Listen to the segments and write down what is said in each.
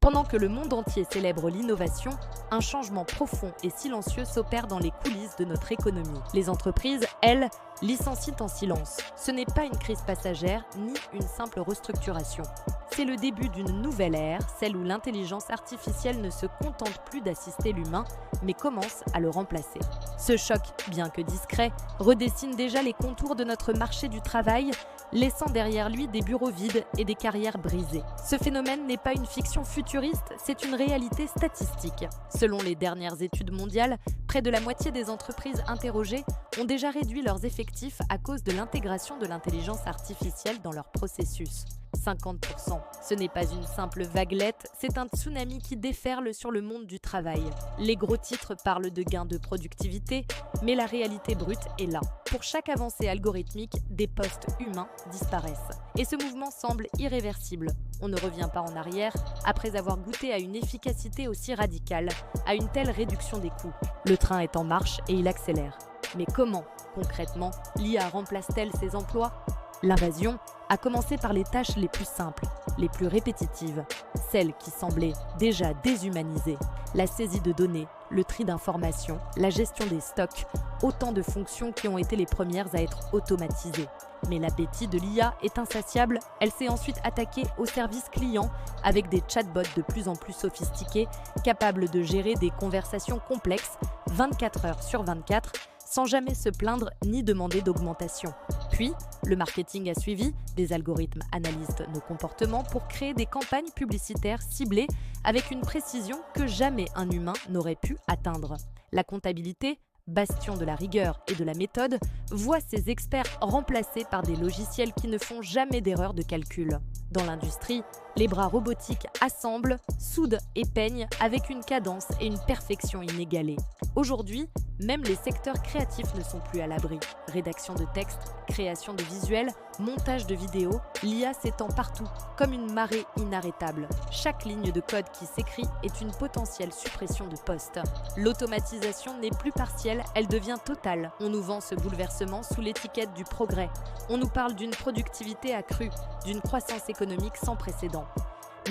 Pendant que le monde entier célèbre l'innovation, un changement profond et silencieux s'opère dans les coulisses de notre économie. Les entreprises, elles, licencient en silence. Ce n'est pas une crise passagère ni une simple restructuration. C'est le début d'une nouvelle ère, celle où l'intelligence artificielle ne se contente plus d'assister l'humain, mais commence à le remplacer. Ce choc, bien que discret, redessine déjà les contours de notre marché du travail, laissant derrière lui des bureaux vides et des carrières brisées. Ce phénomène n'est pas une fiction futuriste, c'est une réalité statistique. Selon les dernières études mondiales, près de la moitié des entreprises interrogées ont déjà réduit leurs effectifs à cause de l'intégration de l'intelligence artificielle dans leurs processus. 50%. Ce n'est pas une simple vaguelette, c'est un tsunami qui déferle sur le monde du travail. Les gros titres parlent de gains de productivité, mais la réalité brute est là. Pour chaque avancée algorithmique, des postes humains disparaissent. Et ce mouvement semble irréversible. On ne revient pas en arrière après avoir goûté à une efficacité aussi radicale, à une telle réduction des coûts. Le train est en marche et il accélère. Mais comment, concrètement, l'IA remplace-t-elle ces emplois ? L'invasion a commencé par les tâches les plus simples, les plus répétitives, celles qui semblaient déjà déshumanisées. La saisie de données, le tri d'informations, la gestion des stocks, autant de fonctions qui ont été les premières à être automatisées. Mais l'appétit de l'IA est insatiable, elle s'est ensuite attaquée au service client avec des chatbots de plus en plus sophistiqués, capables de gérer des conversations complexes 24 heures sur 24, sans jamais se plaindre ni demander d'augmentation. Puis, le marketing a suivi, des algorithmes analysent nos comportements pour créer des campagnes publicitaires ciblées avec une précision que jamais un humain n'aurait pu atteindre. La comptabilité, bastion de la rigueur et de la méthode, voit ses experts remplacés par des logiciels qui ne font jamais d'erreur de calcul. Dans l'industrie, les bras robotiques assemblent, soudent et peignent avec une cadence et une perfection inégalées. Aujourd'hui, même les secteurs créatifs ne sont plus à l'abri. Rédaction de textes, création de visuels, montage de vidéos, l'IA s'étend partout, comme une marée inarrêtable. Chaque ligne de code qui s'écrit est une potentielle suppression de postes. L'automatisation n'est plus partielle, elle devient totale. On nous vend ce bouleversement sous l'étiquette du progrès. On nous parle d'une productivité accrue, d'une croissance économique sans précédent.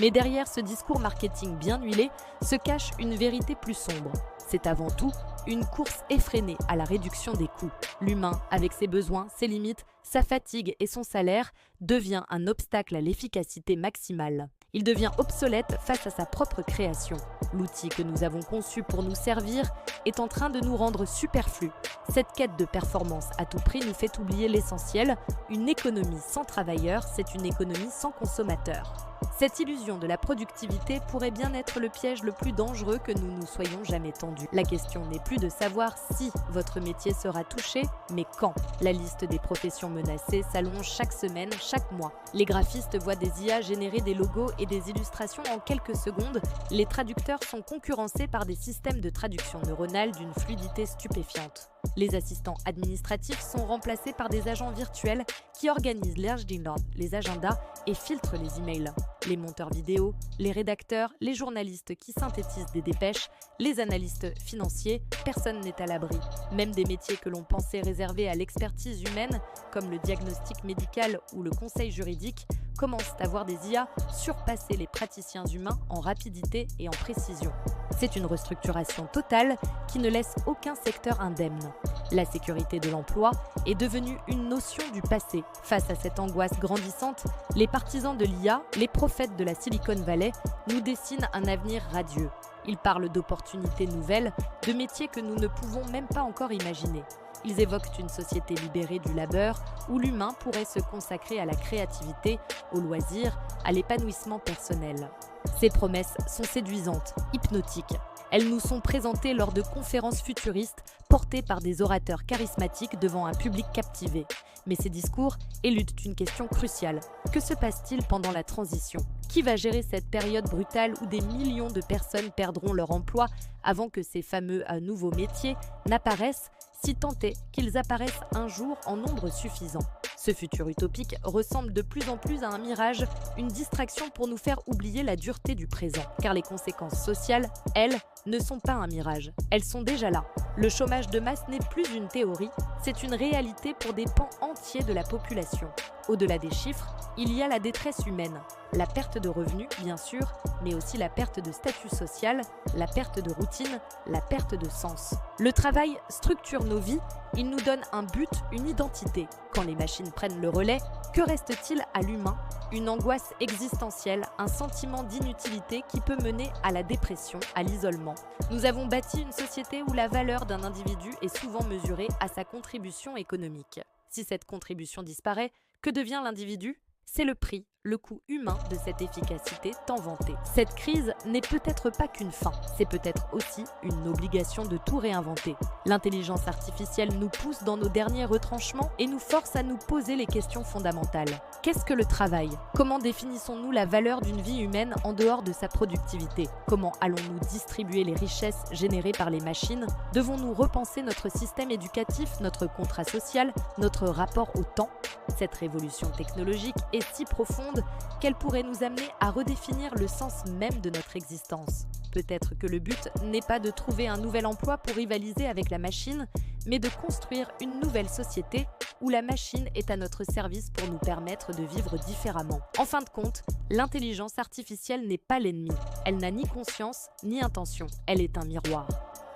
Mais derrière ce discours marketing bien huilé se cache une vérité plus sombre. C'est avant tout une course effrénée à la réduction des coûts. L'humain, avec ses besoins, ses limites, sa fatigue et son salaire, devient un obstacle à l'efficacité maximale. Il devient obsolète face à sa propre création. L'outil que nous avons conçu pour nous servir est en train de nous rendre superflus. Cette quête de performance à tout prix nous fait oublier l'essentiel. Une économie sans travailleurs, c'est une économie sans consommateurs. Cette illusion de la productivité pourrait bien être le piège le plus dangereux que nous nous soyons jamais tendus. La question n'est plus de savoir si votre métier sera touché, mais quand. La liste des professions menacées s'allonge chaque semaine, chaque mois. Les graphistes voient des IA générer des logos et des illustrations en quelques secondes. Les traducteurs sont concurrencés par des systèmes de traduction neuronale d'une fluidité stupéfiante. Les assistants administratifs sont remplacés par des agents virtuels qui organisent les agendas et filtrent les emails. Les monteurs vidéo, les rédacteurs, les journalistes qui synthétisent des dépêches, les analystes financiers, personne n'est à l'abri. Même des métiers que l'on pensait réservés à l'expertise humaine, comme le diagnostic médical ou le conseil juridique, commencent à voir des IA surpasser les praticiens humains en rapidité et en précision. C'est une restructuration totale qui ne laisse aucun secteur indemne. La sécurité de l'emploi est devenue une notion du passé. Face à cette angoisse grandissante, les partisans de l'IA, les prophètes de la Silicon Valley, nous dessinent un avenir radieux. Ils parlent d'opportunités nouvelles, de métiers que nous ne pouvons même pas encore imaginer. Ils évoquent une société libérée du labeur où l'humain pourrait se consacrer à la créativité, au loisir, à l'épanouissement personnel. Ces promesses sont séduisantes, hypnotiques. Elles nous sont présentées lors de conférences futuristes portées par des orateurs charismatiques devant un public captivé. Mais ces discours éludent une question cruciale. Que se passe-t-il pendant la transition ? Qui va gérer cette période brutale où des millions de personnes perdront leur emploi avant que ces fameux nouveaux métiers n'apparaissent, si tant est qu'ils apparaissent un jour en nombre suffisant ? Ce futur utopique ressemble de plus en plus à un mirage, une distraction pour nous faire oublier la dureté du présent. Car les conséquences sociales, elles, ne sont pas un mirage, elles sont déjà là. Le chômage de masse n'est plus une théorie, c'est une réalité pour des pans entiers de la population. Au-delà des chiffres, il y a la détresse humaine, la perte de revenus, bien sûr, mais aussi la perte de statut social, la perte de routine, la perte de sens. Le travail structure nos vies, il nous donne un but, une identité. Quand les machines prennent le relais, que reste-t-il à l'humain? Une angoisse existentielle, un sentiment d'inutilité qui peut mener à la dépression, à l'isolement. Nous avons bâti une société où la valeur d'un individu est souvent mesurée à sa contribution économique. Si cette contribution disparaît, que devient l'individu? C'est le prix, le coût humain de cette efficacité tant vantée. Cette crise n'est peut-être pas qu'une fin, c'est peut-être aussi une obligation de tout réinventer. L'intelligence artificielle nous pousse dans nos derniers retranchements et nous force à nous poser les questions fondamentales. Qu'est-ce que le travail? Comment définissons-nous la valeur d'une vie humaine en dehors de sa productivité? Comment allons-nous distribuer les richesses générées par les machines? Devons-nous repenser notre système éducatif, notre contrat social, notre rapport au temps? Cette révolution technologique est si profonde qu'elle pourrait nous amener à redéfinir le sens même de notre existence. Peut-être que le but n'est pas de trouver un nouvel emploi pour rivaliser avec la machine, mais de construire une nouvelle société où la machine est à notre service pour nous permettre de vivre différemment. En fin de compte, l'intelligence artificielle n'est pas l'ennemi. Elle n'a ni conscience ni intention. Elle est un miroir.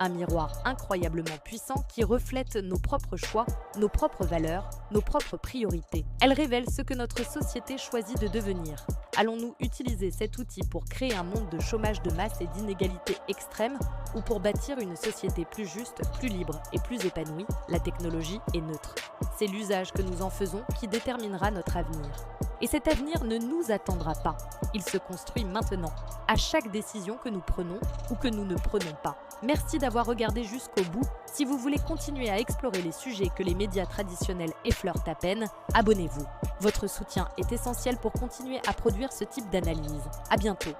Un miroir incroyablement puissant qui reflète nos propres choix, nos propres valeurs, nos propres priorités. Elle révèle ce que notre société choisit de devenir. Allons-nous utiliser cet outil pour créer un monde de chômage de masse et d'inégalités extrêmes ou pour bâtir une société plus juste, plus libre et plus épanouie? La technologie est neutre. C'est l'usage que nous en faisons qui déterminera notre avenir. Et cet avenir ne nous attendra pas. Il se construit maintenant, à chaque décision que nous prenons ou que nous ne prenons pas. Merci d'avoir regardé jusqu'au bout. Si vous voulez continuer à explorer les sujets que les médias traditionnels effleurent à peine, abonnez-vous. Votre soutien est essentiel pour continuer à produire ce type d'analyse. À bientôt.